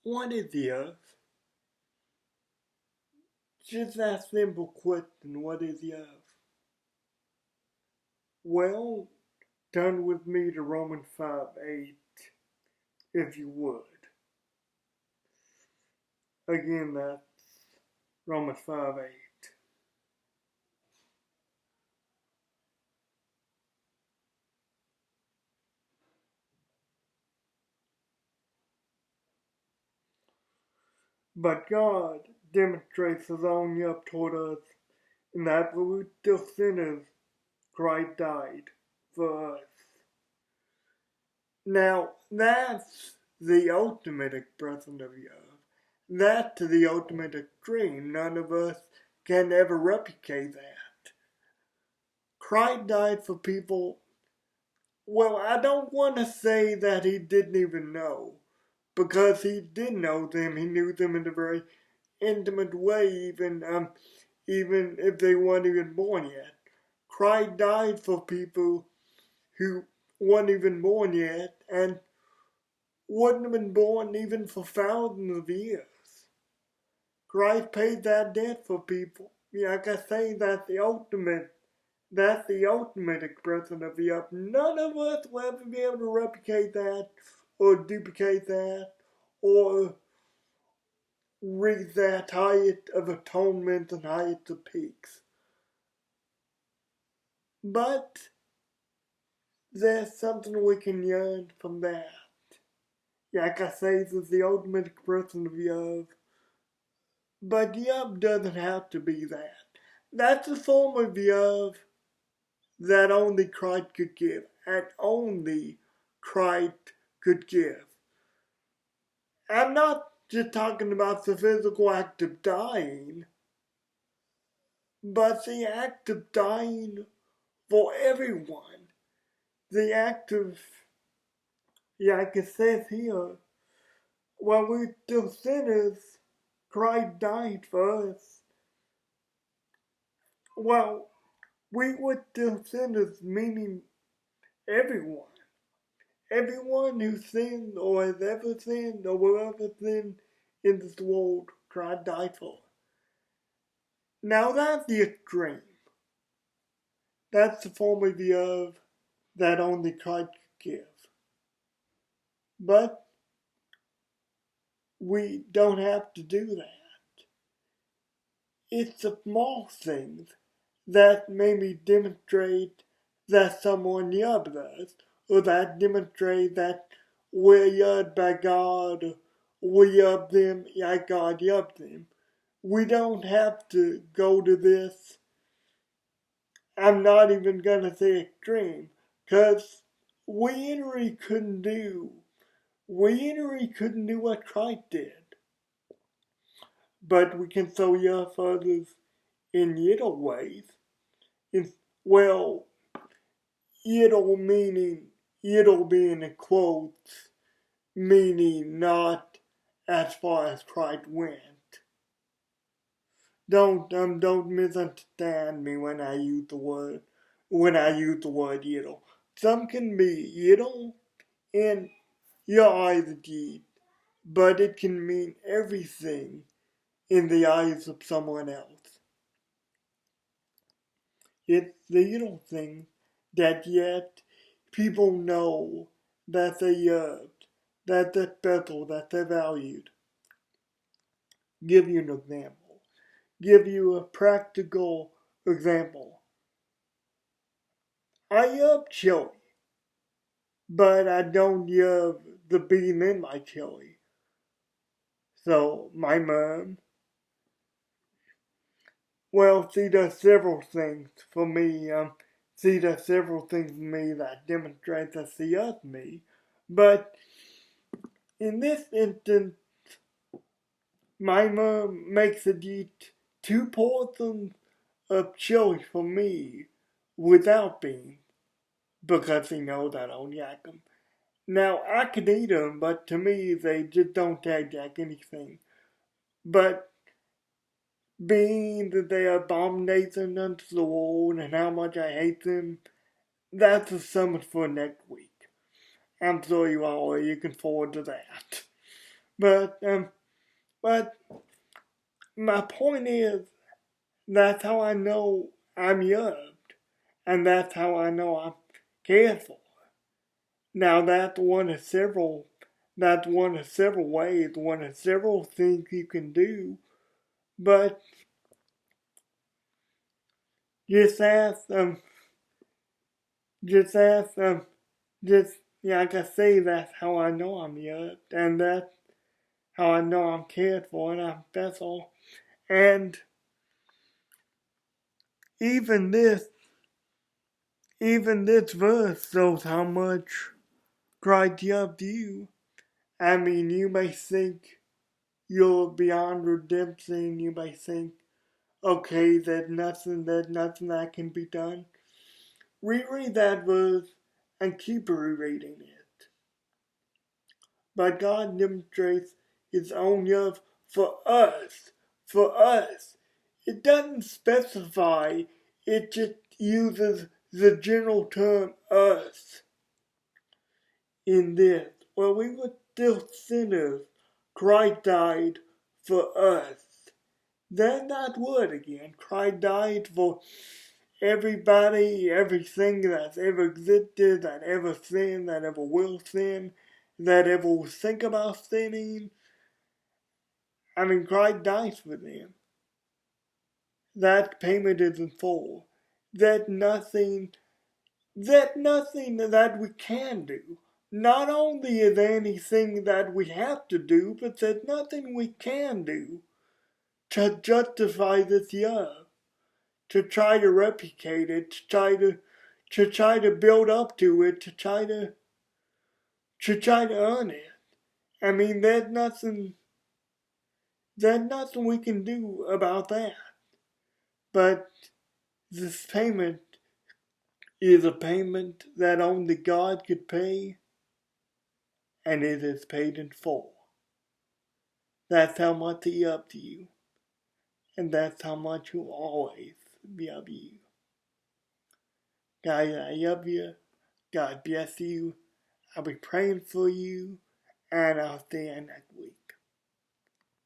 What is the earth? Just that simple question, what is the earth? Well, turn with me to Romans 5:8, if you would. Again, that's Romans 5:8. But God demonstrates His own love toward us in that when we were still sinners, Christ died for us. Now, that's the ultimate expression of love. That's the ultimate extreme. None of us can ever replicate that. Christ died for people. Well, I don't want to say that He didn't even know, because He did know them. He knew them in a very intimate way, even if they weren't even born yet. Christ died for people who weren't even born yet and wouldn't have been born even for thousands of years. Christ paid that debt for people. Like I say, that's the ultimate expression of love. None of us will ever be able to replicate that or duplicate that or reach that height of atonement and height of peaks. But there's something we can learn from that. Like I say, this is the ultimate expression of love. But love doesn't have to be that. That's a form of love that only Christ could give, and only Christ could give. I'm not just talking about the physical act of dying, but the act of dying for everyone. The act of, like it says here, while we're still sinners, Christ died for us. Well, we were still sinners, meaning everyone. Everyone who sinned or has ever sinned or will ever sin in this world, Christ died for. Now that's the extreme. That's the form of love that only Christ could give. But we don't have to do that. It's the small things that maybe demonstrate that someone loves us, or that demonstrate that we're loved by God, or we love them like God loved them. We don't have to go to this, I'm not even gonna say extreme, because we literally couldn't do what Christ did. But we can so love others in little ways. In, well, little meaning, little being in quotes, meaning not as far as Christ went. Don't misunderstand me when I use the word little. Some can be little in your eyes indeed, but it can mean everything in the eyes of someone else. It's the little things that yet people know that they're loved, that they're special, that they're valued. Give you an example. Give you a practical example. I love chili, but I don't love the bean in my chili. So my mom, well, she does several things for me. She does several things for me that demonstrate that she loves me. But in this instance, my mom makes her eat 2 portions of chili for me without beans because she knows I don't like them. Now, I could eat them, but to me, they just don't taste like anything. But being that they are abomination unto the Lord and how much I hate them, that's a summit for next week. I'm sure you all are looking forward to that. But but my point is, that's how I know I'm loved, and that's how I know I'm cared for. Now that's one of several. That's one of several ways, one of several things you can do. But just ask just ask just yeah, like I say, that's how I know I'm loved, and that's how I know I'm cared for, and that's all. And even this, even this verse shows how much Christ loved you. I mean, you may think you're beyond redemption. You may think, okay, there's nothing that can be done. Reread that verse and keep rereading it. But God demonstrates His own love for us. For us. It doesn't specify, it just uses the general term us in this. When we were still sinners, Christ died for us. Then that word again. Christ died for everybody, everything that's ever existed, that ever sinned, that ever will sin, that ever will think about sinning. I mean, Christ died for them. That payment is in full. That nothing that we can do. Not only is there anything that we have to do, but there's nothing we can do to justify this love, to try to replicate it, to try to build up to it, to try to earn it. I mean, there's nothing we can do about that. But this payment is a payment that only God could pay, and it is paid in full. That's how much He loved you, and that's how much He'll always love you. Guys, I love you. God bless you. I'll be praying for you, and I'll see you next week.